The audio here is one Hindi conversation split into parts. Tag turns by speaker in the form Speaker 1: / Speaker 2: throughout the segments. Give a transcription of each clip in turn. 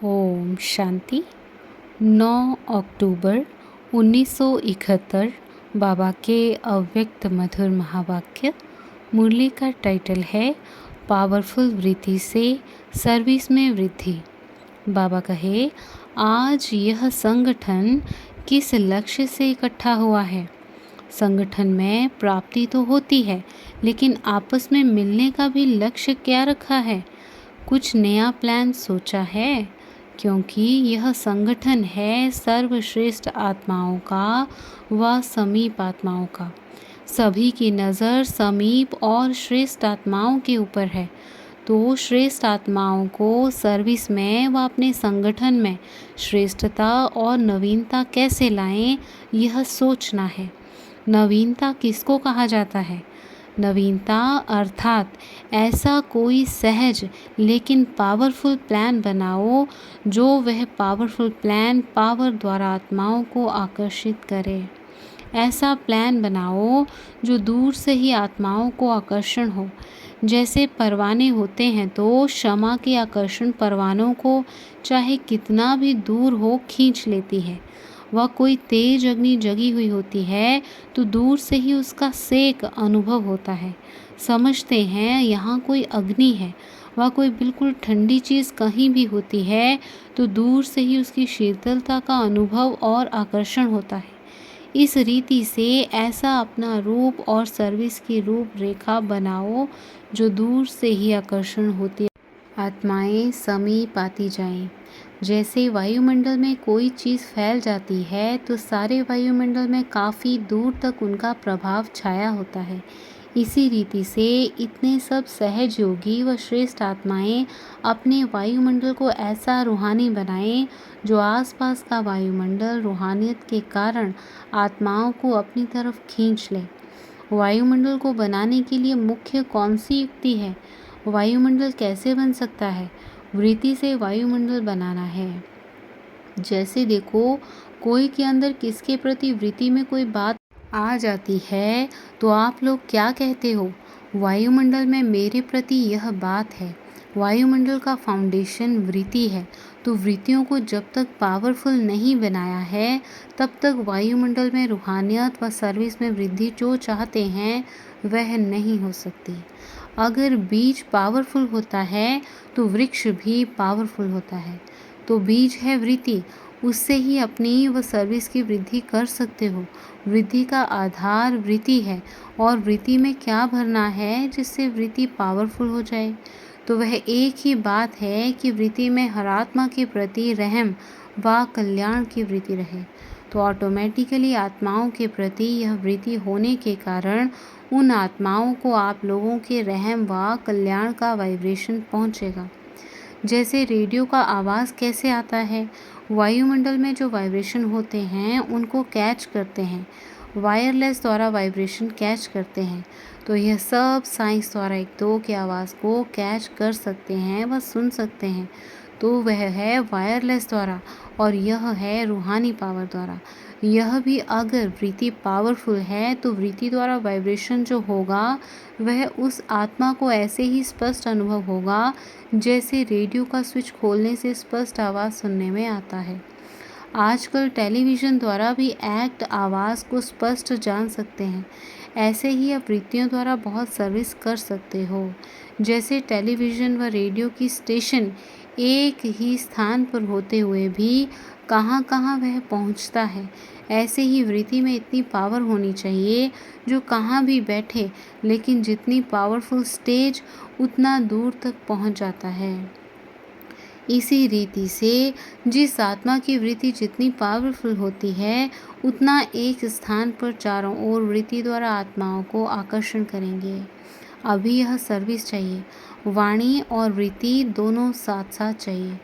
Speaker 1: ओम शांति। 9 अक्टूबर 1971 बाबा के अव्यक्त मधुर महावाक्य। मुरली का टाइटल है पावरफुल वृत्ति से सर्विस में वृद्धि। बाबा कहे, आज यह संगठन किस लक्ष्य से इकट्ठा हुआ है। संगठन में प्राप्ति तो होती है, लेकिन आपस में मिलने का भी लक्ष्य क्या रखा है? कुछ नया प्लान सोचा है? क्योंकि यह संगठन है सर्वश्रेष्ठ आत्माओं का व समीप आत्माओं का। सभी की नज़र समीप और श्रेष्ठ आत्माओं के ऊपर है। तो श्रेष्ठ आत्माओं को सर्विस में व अपने संगठन में श्रेष्ठता और नवीनता कैसे लाएं, यह सोचना है। नवीनता किसको कहा जाता है? नवीनता अर्थात ऐसा कोई सहज लेकिन पावरफुल प्लान बनाओ जो वह पावरफुल प्लान पावर द्वारा आत्माओं को आकर्षित करे। ऐसा प्लान बनाओ जो दूर से ही आत्माओं को आकर्षण हो। जैसे परवाने होते हैं तो शमा के आकर्षण परवानों को चाहे कितना भी दूर हो खींच लेती है। वह कोई तेज अग्नि जगी हुई होती है तो दूर से ही उसका सेक अनुभव होता है। समझते हैं यहाँ कोई अग्नि है। वह कोई बिल्कुल ठंडी चीज़ कहीं भी होती है तो दूर से ही उसकी शीतलता का अनुभव और आकर्षण होता है। इस रीति से ऐसा अपना रूप और सर्विस की रूपरेखा बनाओ जो दूर से ही आकर्षण होती है। आत्माएं समीप आती जाएं। जैसे वायुमंडल में कोई चीज़ फैल जाती है तो सारे वायुमंडल में काफ़ी दूर तक उनका प्रभाव छाया होता है। इसी रीति से इतने सब सहज योगी व श्रेष्ठ आत्माएं अपने वायुमंडल को ऐसा रूहानी बनाएं जो आसपास का वायुमंडल रूहानियत के कारण आत्माओं को अपनी तरफ खींच ले। वायुमंडल को बनाने के लिए मुख्य कौन सी युक्ति है? वायुमंडल कैसे बन सकता है? वृत्ति से वायुमंडल बनाना है। जैसे देखो, कोई के अंदर किसके प्रति वृत्ति में कोई बात आ जाती है तो आप लोग क्या कहते हो? वायुमंडल में मेरे प्रति यह बात है। वायुमंडल का फाउंडेशन वृत्ति है। तो वृत्तियों को जब तक पावरफुल नहीं बनाया है तब तक वायुमंडल में रूहानियत व सर्विस में वृद्धि जो चाहते हैं वह नहीं हो सकती। अगर बीज पावरफुल होता है तो वृक्ष भी पावरफुल होता है। तो बीज है वृत्ति, उससे ही अपनी व सर्विस की वृद्धि कर सकते हो। वृद्धि का आधार वृत्ति है और वृत्ति में क्या भरना है जिससे वृत्ति पावरफुल हो जाए? तो वह एक ही बात है कि वृत्ति में हर आत्मा के प्रति रहम व कल्याण की वृत्ति रहे। तो ऑटोमेटिकली आत्माओं के प्रति यह वृत्ति होने के कारण उन आत्माओं को आप लोगों के रहम व कल्याण का वाइब्रेशन पहुंचेगा। जैसे रेडियो का आवाज़ कैसे आता है? वायुमंडल में जो वाइब्रेशन होते हैं उनको कैच करते हैं। वायरलेस द्वारा वाइब्रेशन कैच करते हैं। तो यह सब साइंस द्वारा एक दो की आवाज़ को कैच कर सकते हैं व सुन सकते हैं। तो वह है वायरलेस द्वारा और यह है रूहानी पावर द्वारा। यह भी अगर वृत्ति पावरफुल है तो वृत्ति द्वारा वाइब्रेशन जो होगा वह उस आत्मा को ऐसे ही स्पष्ट अनुभव होगा जैसे रेडियो का स्विच खोलने से स्पष्ट आवाज़ सुनने में आता है। आजकल टेलीविज़न द्वारा भी एक्ट आवाज़ को स्पष्ट जान सकते हैं। ऐसे ही आप वृत्तियों द्वारा बहुत सर्विस कर सकते हो। जैसे टेलीविज़न व रेडियो की स्टेशन एक ही स्थान पर होते हुए भी कहाँ कहाँ वह पहुँचता है, ऐसे ही वृत्ति में इतनी पावर होनी चाहिए जो कहाँ भी बैठे, लेकिन जितनी पावरफुल स्टेज उतना दूर तक पहुँच जाता है। इसी रीति से जिस आत्मा की वृत्ति जितनी पावरफुल होती है उतना एक स्थान पर चारों ओर वृत्ति द्वारा आत्माओं को आकर्षण करेंगे। अभी यह सर्विस चाहिए। वाणी और वृत्ति दोनों साथ साथ चाहिए।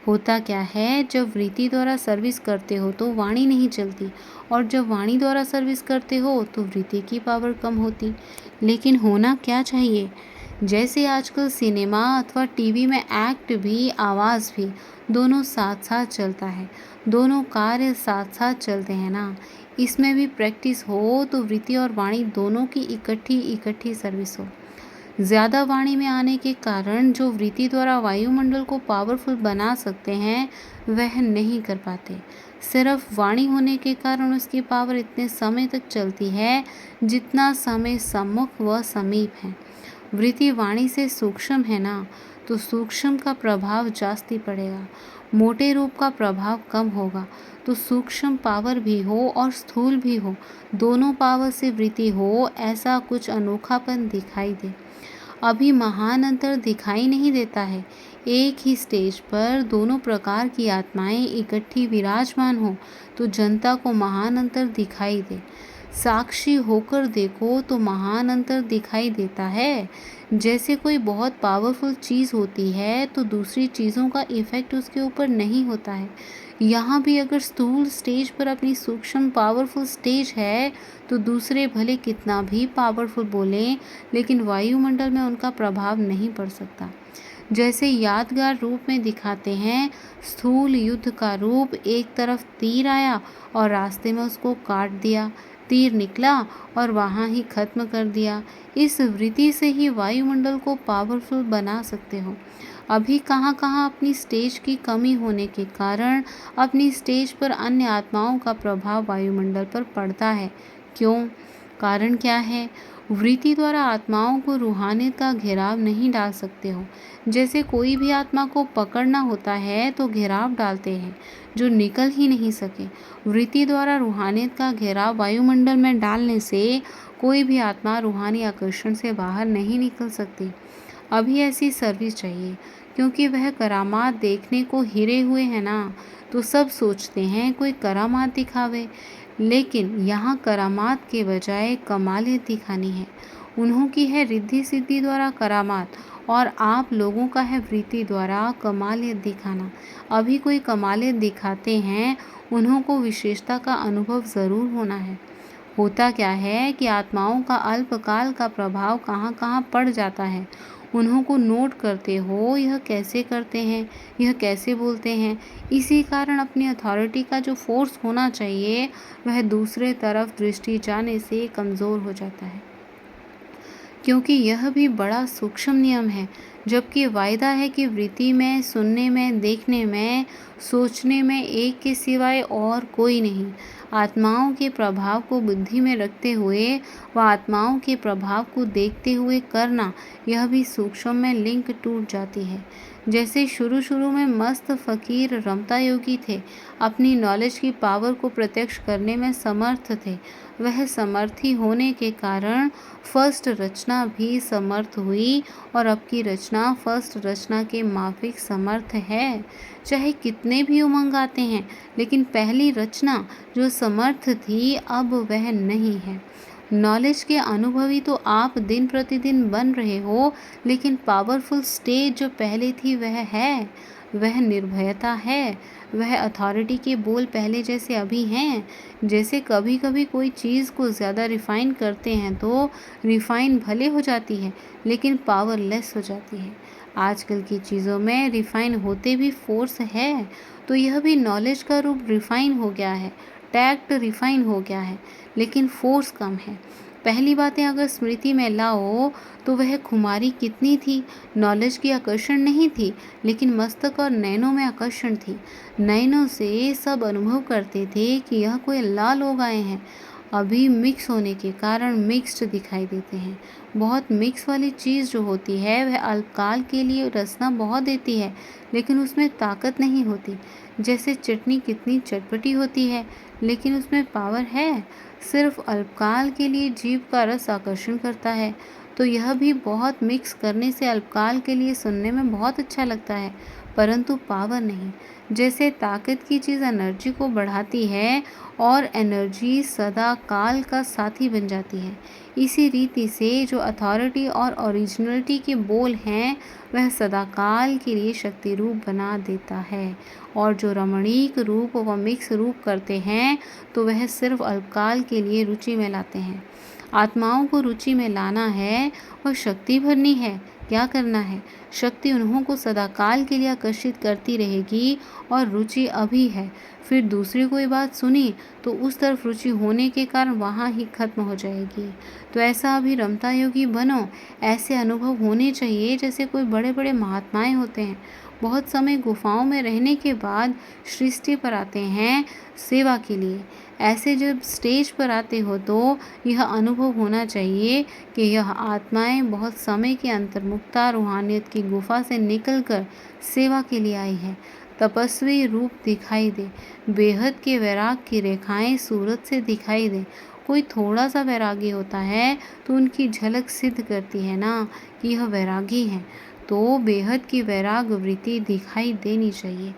Speaker 1: होता क्या है, जब वृत्ति द्वारा सर्विस करते हो तो वाणी नहीं चलती और जब वाणी द्वारा सर्विस करते हो तो वृत्ति की पावर कम होती। लेकिन होना क्या चाहिए? जैसे आजकल सिनेमा अथवा टीवी में एक्ट भी आवाज़ भी दोनों साथ साथ चलता है। दोनों कार्य साथ साथ चलते हैं ना। इसमें भी प्रैक्टिस हो तो वृत्ति और वाणी दोनों की इकट्ठी सर्विस हो। ज़्यादा वाणी में आने के कारण जो वृत्ति द्वारा वायुमंडल को पावरफुल बना सकते हैं वह नहीं कर पाते। सिर्फ वाणी होने के कारण उसकी पावर इतने समय तक चलती है जितना समय सम्मुख व समीप है। वृत्ति वाणी से सूक्ष्म है ना, तो सूक्ष्म का प्रभाव जास्ती पड़ेगा। मोटे रूप का प्रभाव कम होगा। तो सूक्ष्म पावर भी हो और स्थूल भी हो, दोनों पावर से वृत्ति हो, ऐसा कुछ अनोखापन दिखाई दे। अभी महान अंतर दिखाई नहीं देता है। एक ही स्टेज पर दोनों प्रकार की आत्माएं इकट्ठी विराजमान हो तो जनता को महान अंतर दिखाई दे। साक्षी होकर देखो तो महान अंतर दिखाई देता है। जैसे कोई बहुत पावरफुल चीज़ होती है तो दूसरी चीज़ों का इफ़ेक्ट उसके ऊपर नहीं होता है। यहाँ भी अगर स्थूल स्टेज पर अपनी सूक्ष्म पावरफुल स्टेज है तो दूसरे भले कितना भी पावरफुल बोलें, लेकिन वायुमंडल में उनका प्रभाव नहीं पड़ सकता। जैसे यादगार रूप में दिखाते हैं, स्थूल युद्ध का रूप, एक तरफ तीर आया और रास्ते में उसको काट दिया, तीर निकला और वहाँ ही खत्म कर दिया। इस वृत्ति से ही वायुमंडल को पावरफुल बना सकते हो। अभी कहाँ कहाँ अपनी स्टेज की कमी होने के कारण अपनी स्टेज पर अन्य आत्माओं का प्रभाव वायुमंडल पर पड़ता है। क्यों? कारण क्या है? वृत्ति द्वारा आत्माओं को रूहानियत का घेराव नहीं डाल सकते हो। जैसे कोई भी आत्मा को पकड़ना होता है तो घेराव डालते हैं जो निकल ही नहीं सके। वृत्ति द्वारा रूहानियत का घेराव वायुमंडल में डालने से कोई भी आत्मा रूहानी आकर्षण से बाहर नहीं निकल सकती। अभी ऐसी सर्विस चाहिए, क्योंकि वह करामात देखने को हिरे हुए हैं ना, तो सब सोचते हैं कोई करामात दिखावे, लेकिन यहाँ करामात के बजाय कमालियत दिखानी है। उन्हों की है रिद्धि सिद्धि द्वारा करामात और आप लोगों का है वृत्ति द्वारा कमालियत दिखाना। अभी कोई कमालियत दिखाते हैं, उन्हों को विशेषता का अनुभव ज़रूर होना है। होता क्या है कि आत्माओं का अल्पकाल का प्रभाव कहाँ कहाँ पड़ जाता है, उन्हों को नोट करते हो, यह कैसे करते हैं, यह कैसे बोलते हैं। इसी कारण अपनी अथॉरिटी का जो फोर्स होना चाहिए वह दूसरे तरफ दृष्टि जाने से कमज़ोर हो जाता है, क्योंकि यह भी बड़ा सूक्ष्म नियम है। जबकि वायदा है कि वृत्ति में, सुनने में, देखने में, सोचने में एक के सिवाय और कोई नहीं। आत्माओं के प्रभाव को बुद्धि में रखते हुए व आत्माओं के प्रभाव को देखते हुए करना, यह भी सूक्ष्म में लिंक टूट जाती है। जैसे शुरू शुरू में मस्त फकीर रमता योगी थे, अपनी नॉलेज की पावर को प्रत्यक्ष करने में समर्थ थे। वह समर्थी होने के कारण फर्स्ट रचना भी समर्थ हुई और अब की रचना फर्स्ट रचना के माफिक समर्थ है। चाहे कितने भी उमंग आते हैं, लेकिन पहली रचना जो समर्थ थी अब वह नहीं है। नॉलेज के अनुभवी तो आप दिन प्रतिदिन बन रहे हो, लेकिन पावरफुल स्टेज जो पहले थी वह है, वह निर्भयता है, वह अथॉरिटी के बोल पहले जैसे अभी हैं। जैसे कभी कभी कोई चीज़ को ज़्यादा रिफ़ाइन करते हैं तो रिफ़ाइन भले हो जाती है, लेकिन पावरलेस हो जाती है। आजकल की चीज़ों में रिफ़ाइन होते भी फोर्स है, तो यह भी नॉलेज का रूप रिफ़ाइन हो गया है, टैक्ट रिफ़ाइन हो गया है, लेकिन फोर्स कम है। पहली बातें अगर स्मृति में लाओ तो वह खुमारी कितनी थी, नॉलेज की आकर्षण नहीं थी, लेकिन मस्तक और नैनों में आकर्षण थी। नैनों से सब अनुभव करते थे कि यह कोई अल्लाह लोग आए हैं। अभी मिक्स होने के कारण मिक्स्ड दिखाई देते हैं। बहुत मिक्स वाली चीज़ जो होती है वह अल्पकाल के लिए रसना बहुत देती है, लेकिन उसमें ताकत नहीं होती। जैसे चटनी कितनी चटपटी होती है, लेकिन उसमें पावर है, सिर्फ अल्पकाल के लिए जीभ का रस आकर्षण करता है। तो यह भी बहुत मिक्स करने से अल्पकाल के लिए सुनने में बहुत अच्छा लगता है, परंतु पावर नहीं। जैसे ताकत की चीज़ एनर्जी को बढ़ाती है और एनर्जी सदा काल का साथी बन जाती है। इसी रीति से जो अथॉरिटी और ओरिजिनलिटी के बोल हैं वह सदा काल के लिए शक्ति रूप बना देता है, और जो रमणीक रूप व मिक्स रूप करते हैं तो वह सिर्फ अल्पकाल के लिए रुचि में लाते हैं। आत्माओं को रुचि में लाना है और शक्ति भरनी है, क्या करना है। शक्ति उन्हों को सदाकाल के लिए आकर्षित करती रहेगी और रुचि अभी है, फिर दूसरी कोई बात सुनी तो उस तरफ रुचि होने के कारण वहाँ ही खत्म हो जाएगी। तो ऐसा अभी रमता योगी बनो। ऐसे अनुभव होने चाहिए जैसे कोई बड़े बड़े महात्माएं होते हैं, बहुत समय गुफाओं में रहने के बाद सृष्टि पर आते हैं सेवा के लिए। ऐसे जब स्टेज पर आते हो तो यह अनुभव होना चाहिए कि यह आत्माएं बहुत समय के अंतर्मुखता रूहानियत की गुफा से निकलकर सेवा के लिए आई है। तपस्वी रूप दिखाई दे, बेहद के वैराग की रेखाएं सूरत से दिखाई दे। कोई थोड़ा सा वैरागी होता है तो उनकी झलक सिद्ध करती है ना कि यह वैरागी है, तो बेहद की वैराग वृत्ति दिखाई देनी चाहिए।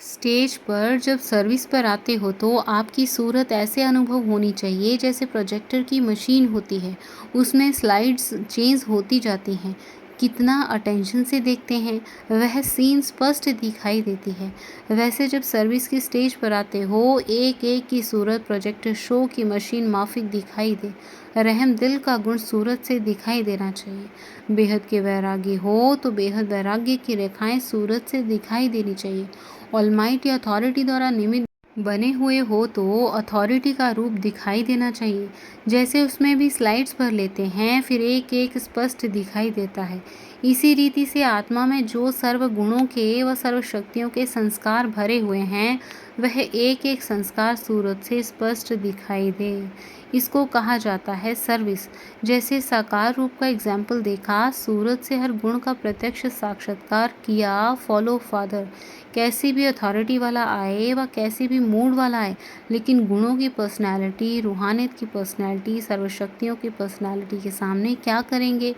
Speaker 1: स्टेज पर जब सर्विस पर आते हो तो आपकी सूरत ऐसे अनुभव होनी चाहिए जैसे प्रोजेक्टर की मशीन होती है, उसमें स्लाइड्स चेंज होती जाती हैं। कितना अटेंशन से देखते हैं वह सीन स्पष्ट दिखाई देती है। वैसे जब सर्विस की स्टेज पर आते हो एक एक की सूरत प्रोजेक्टर शो की मशीन माफिक दिखाई दे। रहम दिल का गुण सूरत से दिखाई देना चाहिए। बेहद के वैरागी हो तो बेहद वैराग्य की रेखाएं सूरत से दिखाई देनी चाहिए। ऑलमाइटी अथॉरिटी द्वारा निमित्त बने हुए हो तो अथॉरिटी का रूप दिखाई देना चाहिए, जैसे उसमें भी स्लाइड्स भर लेते हैं फिर एक एक स्पष्ट दिखाई देता है। इसी रीति से आत्मा में जो सर्व गुणों के व सर्व शक्तियों के संस्कार भरे हुए हैं वह एक एक संस्कार सूरत से स्पष्ट दिखाई दे। इसको कहा जाता है सर्विस। जैसे साकार रूप का एग्जाम्पल देखा, सूरत से हर गुण का प्रत्यक्ष साक्षात्कार किया। Follow father. कैसी भी अथॉरिटी वाला आए व कैसी भी मूड वाला आए, लेकिन गुणों की पर्सनैलिटी, रूहानियत की पर्सनैलिटी, सर्वशक्तियों की पर्सनैलिटी के सामने क्या करेंगे?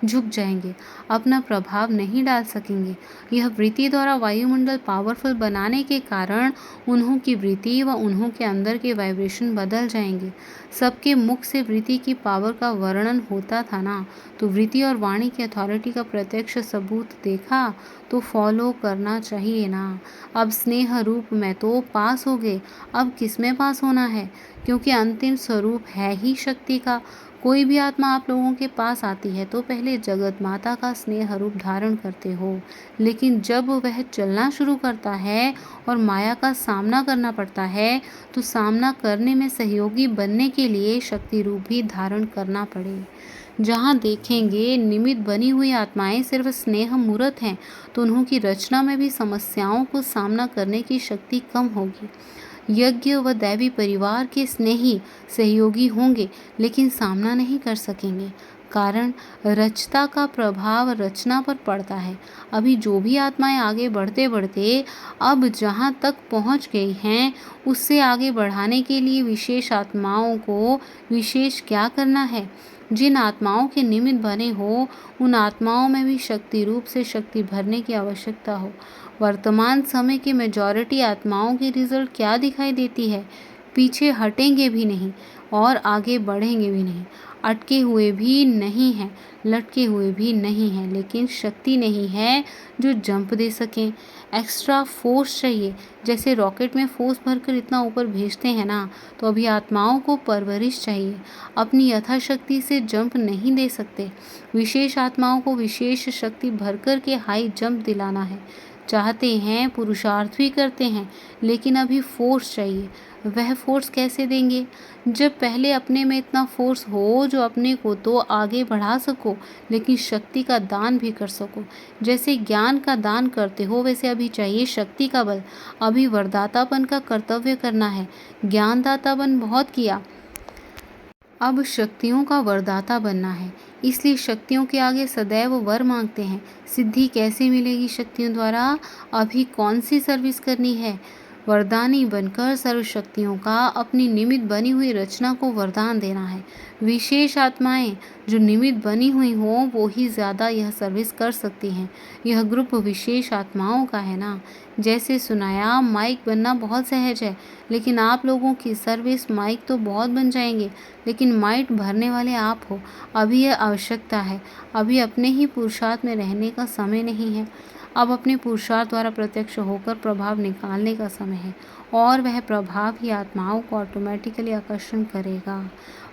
Speaker 1: झुक जाएंगे, अपना प्रभाव नहीं डाल सकेंगे। यह वृत्ति द्वारा वायुमंडल पावरफुल बनाने के कारण उन्हों की वृत्ति व उन्हों के अंदर के वाइब्रेशन बदल जाएंगे। सबके मुख से वृत्ति की पावर का वर्णन होता था ना, तो वृत्ति और वाणी की अथॉरिटी का प्रत्यक्ष सबूत देखा तो फॉलो करना चाहिए ना। अब स्नेह रूप में तो पास हो गए, अब किस में पास होना है, क्योंकि अंतिम स्वरूप है ही शक्ति का। कोई भी आत्मा आप लोगों के पास आती है तो पहले जगत माता का स्नेह रूप धारण करते हो, लेकिन जब वह चलना शुरू करता है और माया का सामना करना पड़ता है तो सामना करने में सहयोगी बनने के लिए शक्ति रूप भी धारण करना पड़े। जहाँ देखेंगे निमित्त बनी हुई आत्माएं सिर्फ स्नेह मूर्त हैं तो उन्हों की रचना में भी समस्याओं को सामना करने की शक्ति कम होगी। यज्ञ व दैवी परिवार के स्नेही सहयोगी होंगे लेकिन सामना नहीं कर सकेंगे, कारण रचता का प्रभाव रचना पर पड़ता है। अभी जो भी आत्माएं आगे बढ़ते बढ़ते अब जहाँ तक पहुँच गई हैं उससे आगे बढ़ाने के लिए विशेष आत्माओं को विशेष क्या करना है। जिन आत्माओं के निमित्त बने हो उन आत्माओं में भी शक्ति रूप से शक्ति भरने की आवश्यकता हो। वर्तमान समय की मेजॉरिटी आत्माओं की रिजल्ट क्या दिखाई देती है? पीछे हटेंगे भी नहीं और आगे बढ़ेंगे भी नहीं, अटके हुए भी नहीं हैं, लटके हुए भी नहीं हैं, लेकिन शक्ति नहीं है जो जंप दे सकें। एक्स्ट्रा फोर्स चाहिए। जैसे रॉकेट में फोर्स भरकर इतना ऊपर भेजते हैं ना, तो अभी आत्माओं को परवरिश चाहिए। अपनी यथाशक्ति से जंप नहीं दे सकते। विशेष आत्माओं को विशेष शक्ति भरकर के हाई जंप दिलाना है। चाहते हैं, पुरुषार्थ भी करते हैं, लेकिन अभी फोर्स चाहिए। वह फोर्स कैसे देंगे? जब पहले अपने में इतना फोर्स हो जो अपने को तो आगे बढ़ा सको लेकिन शक्ति का दान भी कर सको। जैसे ज्ञान का दान करते हो वैसे अभी चाहिए शक्ति का बल। अभी वरदातापन का कर्तव्य करना है। ज्ञानदातापन बहुत किया, अब शक्तियों का वरदाता बनना है। इसलिए शक्तियों के आगे सदैव वर मांगते हैं। सिद्धि कैसे मिलेगी शक्तियों द्वारा? अभी कौन सी सर्विस करनी है? वरदानी बनकर सर्व शक्तियों का अपनी निमित्त बनी हुई रचना को वरदान देना है। विशेष आत्माएं जो निमित्त बनी हुई हों वो ही ज़्यादा यह सर्विस कर सकती हैं। यह ग्रुप विशेष आत्माओं का है ना। जैसे सुनाया, माइक बनना बहुत सहज है, लेकिन आप लोगों की सर्विस माइक तो बहुत बन जाएंगे, लेकिन माइक भरने वाले आप हो। अभी यह आवश्यकता है। अभी अपने ही पुरुषार्थ में रहने का समय नहीं है। अब अपने पुरुषार्थ द्वारा प्रत्यक्ष होकर प्रभाव निकालने का समय है, और वह प्रभाव ही आत्माओं को ऑटोमेटिकली आकर्षण करेगा।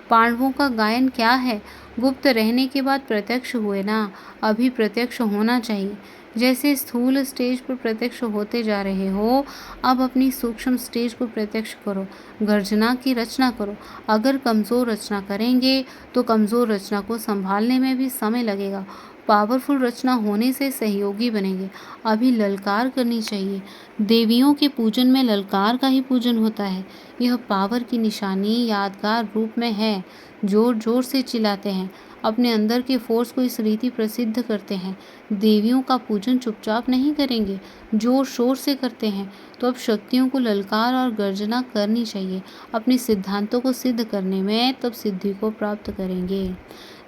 Speaker 1: पांडवों का गायन क्या है? गुप्त रहने के बाद प्रत्यक्ष हुए ना, अभी प्रत्यक्ष होना चाहिए। जैसे स्थूल स्टेज पर प्रत्यक्ष होते जा रहे हो, अब अपनी सूक्ष्म स्टेज को प्रत्यक्ष करो, गर्जना की रचना करो। अगर कमज़ोर रचना करेंगे तो कमज़ोर रचना को संभालने में भी समय लगेगा। पावरफुल रचना होने से सहयोगी बनेंगे। अभी ललकार करनी चाहिए। देवियों के पूजन में ललकार का ही पूजन होता है। यह पावर की निशानी यादगार रूप में है। जोर जोर से चिल्लाते हैं, अपने अंदर के फोर्स को इस रीति प्रसिद्ध करते हैं। देवियों का पूजन चुपचाप नहीं करेंगे, जोर शोर से करते हैं। तो अब शक्तियों को ललकार और गर्जना करनी चाहिए अपने सिद्धांतों को सिद्ध करने में, तब सिद्धि को प्राप्त करेंगे।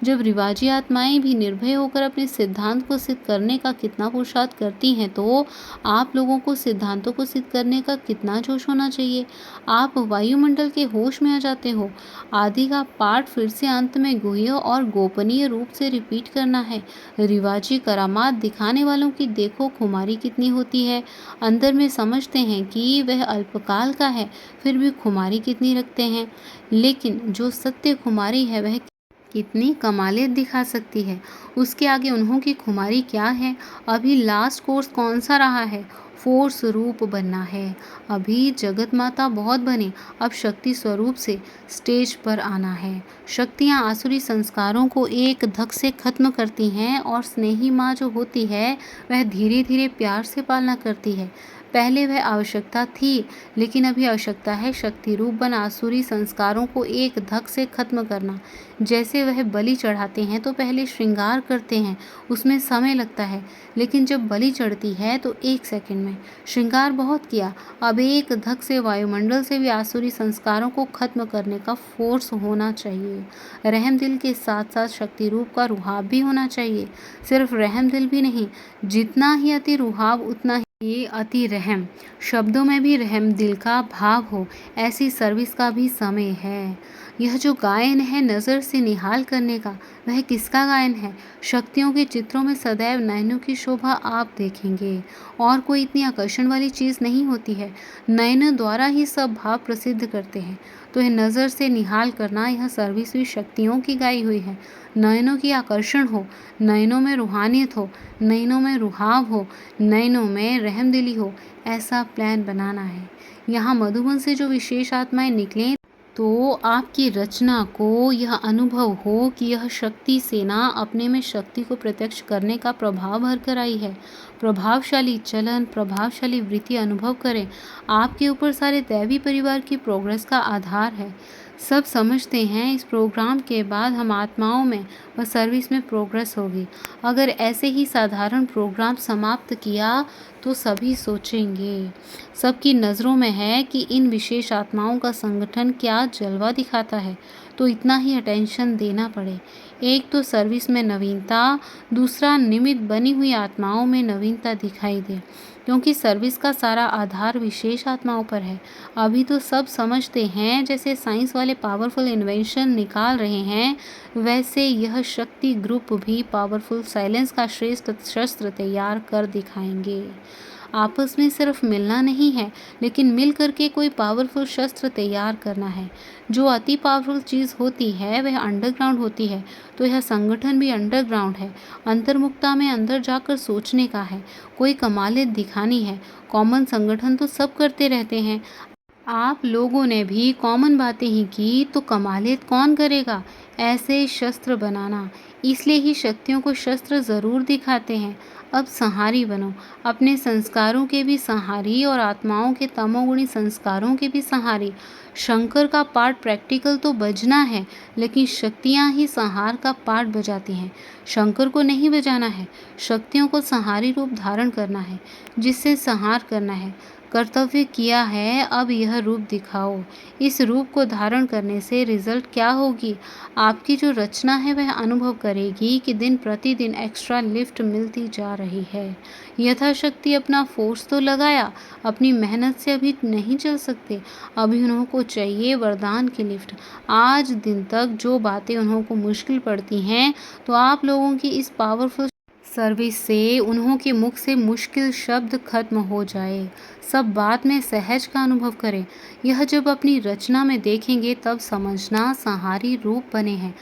Speaker 1: जब रिवाजी आत्माएं भी निर्भय होकर अपने सिद्धांत को सिद्ध करने का कितना पुरुषार्थ करती हैं, तो आप लोगों को सिद्धांतों को सिद्ध करने का कितना जोश होना चाहिए। आप वायुमंडल के होश में आ जाते हो। आदि का पाठ फिर से अंत में गुह्य और गोपनीय रूप से रिपीट करना है। रिवाजी करामात दिखाने वालों की देखो खुमारी कितनी होती है। अंदर में समझते हैं कि वह अल्पकाल का है, फिर भी खुमारी कितनी रखते हैं। लेकिन जो सत्य खुमारी है वह कितनी कमालियत दिखा सकती है, उसके आगे उन्हों की खुमारी क्या है। अभी लास्ट कोर्स कौन सा रहा है? फोर्स रूप बनना है। अभी जगत माता बहुत बने, अब शक्ति स्वरूप से स्टेज पर आना है। शक्तियाँ आसुरी संस्कारों को एक धक से खत्म करती हैं और स्नेही माँ जो होती है वह धीरे धीरे प्यार से पालना करती है। पहले वह आवश्यकता थी, लेकिन अभी आवश्यकता है शक्ति रूप बन आसुरी संस्कारों को एक धक से खत्म करना। जैसे वह बलि चढ़ाते हैं तो पहले श्रृंगार करते हैं, उसमें समय लगता है, लेकिन जब बलि चढ़ती है तो 1 सेकंड में। श्रृंगार बहुत किया, अब एक धक से वायुमंडल से भी आसुरी संस्कारों को खत्म करने का फोर्स होना चाहिए। रहम दिल के साथ साथ शक्ति रूप का रुहाब भी होना चाहिए। सिर्फ रहम दिल भी नहीं, जितना ही अति रुहाब उतना ही ये अति रहम। शब्दों में भी रहम दिल का भाव हो, ऐसी सर्विस का भी समय है। यह जो गायन है नज़र से निहाल करने का, वह किसका गायन है? शक्तियों के चित्रों में सदैव नयनों की शोभा आप देखेंगे, और कोई इतनी आकर्षण वाली चीज़ नहीं होती है। नयनों द्वारा ही सब भाव प्रसिद्ध करते हैं। तो यह नज़र से निहाल करना, यह सर्विस भी शक्तियों की गाई हुई है। नयनों की आकर्षण हो, नयनों में रूहानियत हो, नयनों में रुहाव हो, नयनों में रहमदिली हो, ऐसा प्लान बनाना है। यहाँ मधुबन से जो विशेष आत्माएं निकलें, तो आपकी रचना को यह अनुभव हो कि यह शक्ति सेना अपने में शक्ति को प्रत्यक्ष करने का प्रभाव भर कर आई है। प्रभावशाली चलन, प्रभावशाली वृत्ति अनुभव करें। आपके ऊपर सारे दैवी परिवार की प्रोग्रेस का आधार है। सब समझते हैं इस प्रोग्राम के बाद हम आत्माओं में व सर्विस में प्रोग्रेस होगी। अगर ऐसे ही साधारण प्रोग्राम समाप्त किया तो सभी सोचेंगे, सबकी नज़रों में है कि इन विशेष आत्माओं का संगठन क्या जलवा दिखाता है, तो इतना ही अटेंशन देना पड़े। एक तो सर्विस में नवीनता, दूसरा निमित्त बनी हुई आत्माओं में नवीनता दिखाई दे, क्योंकि सर्विस का सारा आधार विशेष आत्माओं पर है। अभी तो सब समझते हैं, जैसे साइंस वाले पावरफुल इन्वेंशन निकाल रहे हैं, वैसे यह शक्ति ग्रुप भी पावरफुल साइलेंस का श्रेष्ठ शस्त्र तैयार कर दिखाएंगे। आपस में सिर्फ मिलना नहीं है, लेकिन मिल करके कोई पावरफुल शस्त्र तैयार करना है। जो अति पावरफुल चीज़ होती है वह अंडरग्राउंड होती है, तो यह संगठन भी अंडरग्राउंड है। अंतर्मुखता में अंदर जाकर सोचने का है, कोई कमालियत दिखानी है। कॉमन संगठन तो सब करते रहते हैं, आप लोगों ने भी कॉमन बातें ही की, तो कमालियत कौन करेगा? ऐसे शस्त्र बनाना, इसलिए ही शक्तियों को शस्त्र ज़रूर दिखाते हैं। अब संहारी बनो, अपने संस्कारों के भी संहारी और आत्माओं के तमोगुणी संस्कारों के भी संहारी। शंकर का पार्ट प्रैक्टिकल तो बजना है, लेकिन शक्तियाँ ही संहार का पार्ट बजाती हैं। शंकर को नहीं बजाना है, शक्तियों को संहारी रूप धारण करना है, जिससे संहार करना है। कर्तव्य किया है, अब यह रूप दिखाओ। इस रूप को धारण करने से रिजल्ट क्या होगी? आपकी जो रचना है वह अनुभव करेगी कि दिन प्रतिदिन एक्स्ट्रा लिफ्ट मिलती जा रही है। यथाशक्ति अपना फोर्स तो लगाया, अपनी मेहनत से अभी नहीं चल सकते, अभी उन्हों को चाहिए वरदान की लिफ्ट। आज दिन तक जो बातें उन्हों को मुश्किल पड़ती हैं, तो आप लोगों की इस पावरफुल सर्विस से उन्हों के मुख से मुश्किल शब्द खत्म हो जाए। सब बात में सहज का अनुभव करें। यह जब अपनी रचना में देखेंगे तब समझना संहारी रूप बने हैं,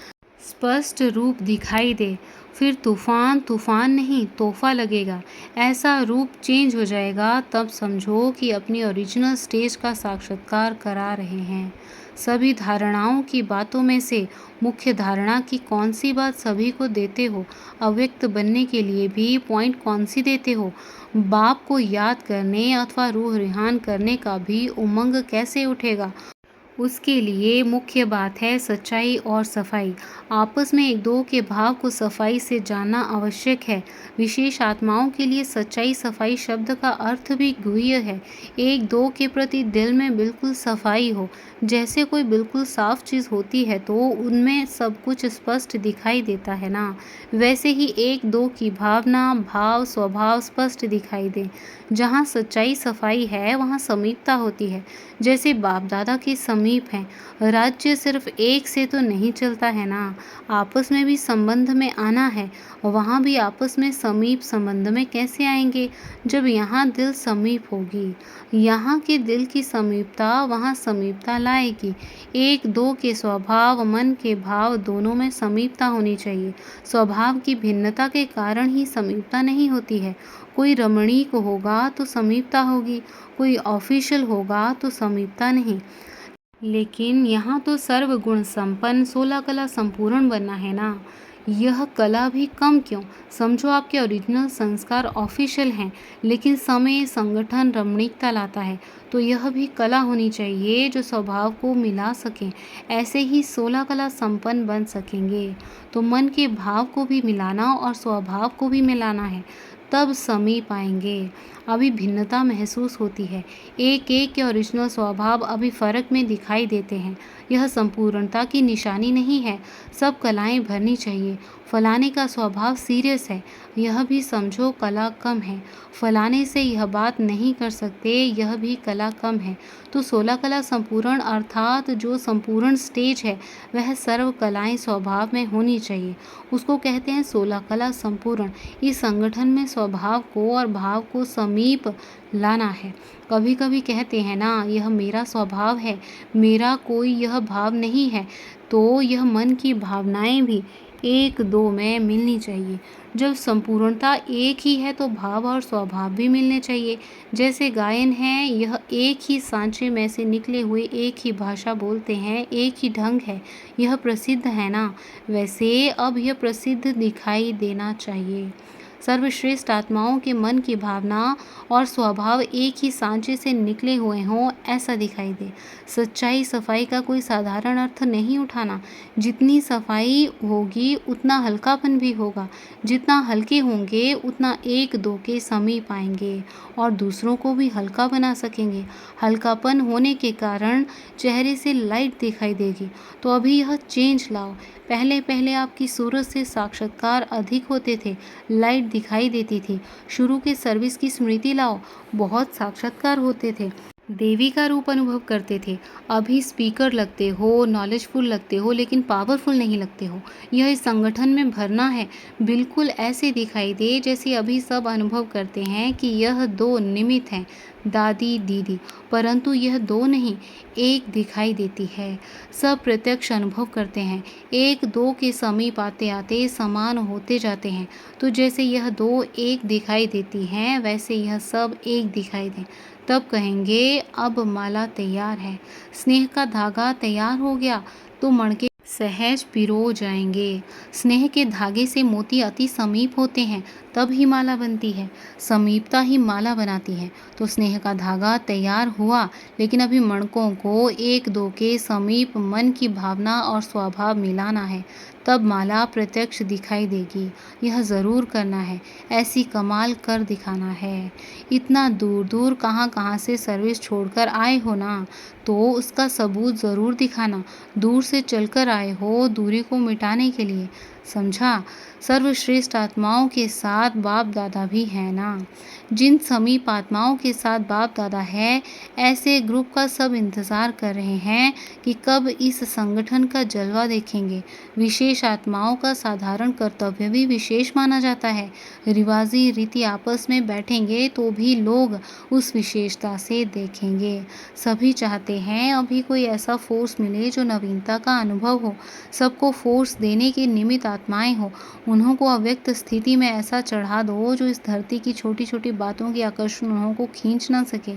Speaker 1: स्पष्ट रूप दिखाई दे। फिर तूफान तूफान नहीं तोहफा लगेगा, ऐसा रूप चेंज हो जाएगा, तब समझो कि अपनी ओरिजिनल स्टेज का साक्षात्कार करा रहे हैं। सभी धारणाओं की बातों में से मुख्य धारणा की कौन सी बात सभी को देते हो? अव्यक्त बनने के लिए भी पॉइंट कौन सी देते हो? बाप को याद करने अथवा रूह रिहान करने का भी उमंग कैसे उठेगा? उसके लिए मुख्य बात है सच्चाई और सफाई। आपस में एक दो के भाव को सफाई से जानना आवश्यक है। विशेष आत्माओं के लिए सच्चाई सफाई शब्द का अर्थ भी गुह्य है। एक दो के प्रति दिल में बिल्कुल सफाई हो। जैसे कोई बिल्कुल साफ चीज़ होती है तो उनमें सब कुछ स्पष्ट दिखाई देता है ना, वैसे ही एक दो की भावना भाव स्वभाव स्पष्ट दिखाई दे। जहाँ सच्चाई सफाई है वहाँ समीपता होती है। जैसे बाप दादा के समीप हैं। राज्य सिर्फ एक से तो नहीं चलता है ना, आपस में भी संबंध में आना है। वहाँ भी आपस में समीप संबंध में कैसे आएंगे? जब यहाँ दिल समीप होगी। यहाँ के दिल की समीपता वहाँ समीपता लाएगी। एक दो के स्वभाव मन के भाव दोनों में समीपता होनी चाहिए। स्वभाव की भिन्नता के कारण ही समीपता नहीं होती है। कोई रमणीक होगा तो समीपता होगी, कोई ऑफिशियल होगा तो समीपता नहीं। लेकिन यहाँ तो सर्वगुण संपन्न 16 कला संपूर्ण बनना है ना, यह कला भी कम क्यों? समझो आपके ओरिजिनल संस्कार ऑफिशियल हैं, लेकिन समय संगठन रमणीकता लाता है, तो यह भी कला होनी चाहिए जो स्वभाव को मिला सकें। ऐसे ही 16 कला संपन्न बन सकेंगे। तो मन के भाव को भी मिलाना और स्वभाव को भी मिलाना है, तब समीप आएंगे। अभी भिन्नता महसूस होती है। एक एक के ओरिजिनल स्वभाव अभी फर्क में दिखाई देते हैं। यह संपूर्णता की निशानी नहीं है। सब कलाएं भरनी चाहिए। फलाने का स्वभाव सीरियस है, यह भी समझो कला कम है। फलाने से यह बात नहीं कर सकते, यह भी कला कम है। तो 16 कला संपूर्ण अर्थात जो संपूर्ण स्टेज है वह सर्व कलाएं स्वभाव में होनी चाहिए। उसको कहते हैं 16 कला संपूर्ण। इस संगठन में स्वभाव को और भाव को समीप लाना है। कभी कभी कहते हैं ना, यह मेरा स्वभाव है, मेरा कोई यह भाव नहीं है, तो यह मन की भावनाएं भी एक दो में मिलनी चाहिए। जब संपूर्णता एक ही है तो भाव और स्वभाव भी मिलने चाहिए। जैसे गायन है, यह एक ही सांचे में से निकले हुए एक ही भाषा बोलते हैं, एक ही ढंग है, यह प्रसिद्ध है ना, वैसे अब यह प्रसिद्ध दिखाई देना चाहिए। सर्वश्रेष्ठ आत्माओं के मन की भावना और स्वभाव एक ही सांचे से निकले हुए हों, ऐसा दिखाई दे। सच्चाई सफाई का कोई साधारण अर्थ नहीं उठाना। जितनी सफाई होगी उतना हल्कापन भी होगा। जितना हल्के होंगे उतना एक दो के समीप आएंगे और दूसरों को भी हल्का बना सकेंगे। हल्कापन होने के कारण चेहरे से लाइट दिखाई देगी। तो अभी यह चेंज लाओ। पहले पहले आपकी सूरत से साक्षात्कार अधिक होते थे, लाइट दिखाई देती थी। शुरू के सर्विस की स्मृति लाओ, बहुत साक्षात्कार होते थे, देवी का रूप अनुभव करते थे। अभी स्पीकर लगते हो, नॉलेजफुल लगते हो, लेकिन पावरफुल नहीं लगते हो। यह इस संगठन में भरना है। बिल्कुल ऐसे दिखाई दे जैसे अभी सब अनुभव करते हैं कि यह दो निमित्त हैं, दादी दीदी, परंतु यह दो नहीं एक दिखाई देती है। सब प्रत्यक्ष अनुभव करते हैं, एक दो के समीप आते आते समान होते जाते हैं। तो जैसे यह दो एक दिखाई देती हैं, वैसे यह सब एक दिखाई दें, तब कहेंगे अब माला तैयार है। स्नेह का धागा तैयार हो गया तो मणके सहज पिरो जाएंगे। स्नेह के धागे से मोती अति समीप होते हैं, तब ही माला बनती है। समीपता ही माला बनाती है। तो स्नेह का धागा तैयार हुआ, लेकिन अभी मणकों को एक दो के समीप मन की भावना और स्वभाव मिलाना है, तब माला प्रत्यक्ष दिखाई देगी। यह ज़रूर करना है, ऐसी कमाल कर दिखाना है। इतना दूर दूर कहाँ कहाँ से सर्विस छोड़कर आए हो ना, तो उसका सबूत ज़रूर दिखाना। दूर से चलकर आए हो दूरी को मिटाने के लिए। समझा? सर्वश्रेष्ठ आत्माओं के साथ बाप दादा भी है ना। जिन समीप आत्माओं के साथ बाप दादा है, ऐसे ग्रुप का सब इंतज़ार कर रहे हैं कि कब इस संगठन का जलवा देखेंगे। विशेष आत्माओं का साधारण कर्तव्य भी विशेष माना जाता है। रिवाजी रीति आपस में बैठेंगे तो भी लोग उस विशेषता से देखेंगे। सभी चाहते हैं अभी कोई ऐसा फोर्स मिले जो नवीनता का अनुभव हो, सबको फोर्स देने के निमित्त आत्माएं हो। उन्हों को अव्यक्त स्थिति में ऐसा चढ़ा दो जो इस धरती की छोटी छोटी बातों की आकर्षण उन्हों को खींच ना सके।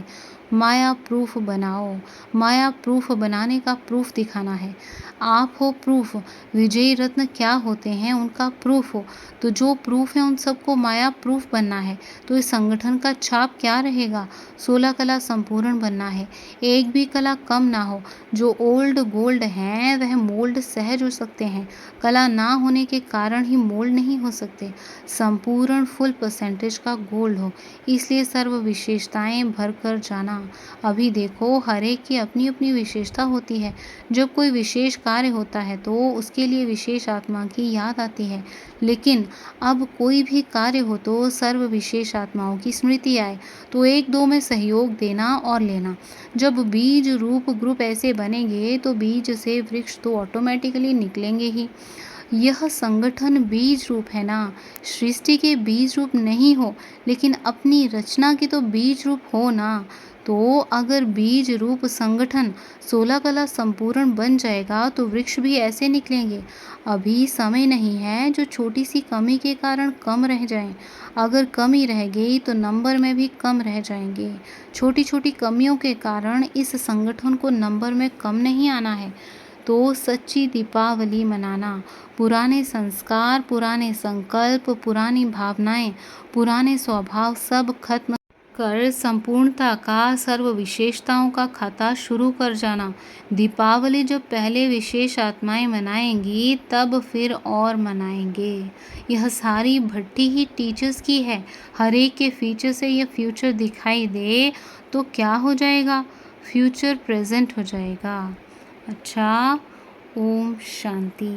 Speaker 1: माया प्रूफ बनाओ। माया प्रूफ बनाने का प्रूफ दिखाना है। आप हो प्रूफ। विजयी रत्न क्या होते हैं उनका प्रूफ हो। तो जो प्रूफ है उन सबको माया प्रूफ बनना है। तो इस संगठन का छाप क्या रहेगा? 16 कला संपूर्ण बनना है, एक भी कला कम ना हो। जो ओल्ड गोल्ड हैं वह मोल्ड सहज हो सकते हैं, कला ना होने के कारण ही मोल्ड नहीं हो सकते। संपूर्ण फुल परसेंटेज का गोल्ड हो, इसलिए सर्व विशेषताएं भर कर जाना। अभी देखो हर एक की अपनी अपनी विशेषता होती है। जब कोई विशेष कार्य होता है तो उसके लिए विशेष आत्मा की याद आती है, लेकिन अब कोई भी कार्य हो तो सर्व विशेष आत्माओं की स्मृति आए तो एक दो में सहयोग देना और लेना। जब बीज रूप ग्रुप ऐसे बनेंगे तो बीज से वृक्ष तो ऑटोमेटिकली निकलेंगे ही। यह संगठन बीज रूप है ना। सृष्टि के बीज रूप नहीं हो, लेकिन अपनी रचना के तो बीज रूप हो ना। तो अगर बीज रूप संगठन 16 कला संपूर्ण बन जाएगा तो वृक्ष भी ऐसे निकलेंगे। अभी समय नहीं है जो छोटी सी कमी के कारण कम रह जाएं। अगर कमी रह गई तो नंबर में भी कम रह जाएंगे। छोटी छोटी कमियों के कारण इस संगठन को नंबर में कम नहीं आना है। तो सच्ची दीपावली मनाना। पुराने संस्कार, पुराने संकल्प, पुरानी भावनाएं, पुराने स्वभाव सब खत्म कर संपूर्णता का, सर्व विशेषताओं का खाता शुरू कर जाना। दीपावली जब पहले विशेष आत्माएं मनाएंगी तब फिर और मनाएंगे। यह सारी भट्टी ही टीचर्स की है। हर एक के फीचर से यह फ्यूचर दिखाई दे तो क्या हो जाएगा? फ्यूचर प्रेजेंट हो जाएगा। अच्छा, ओम शांति।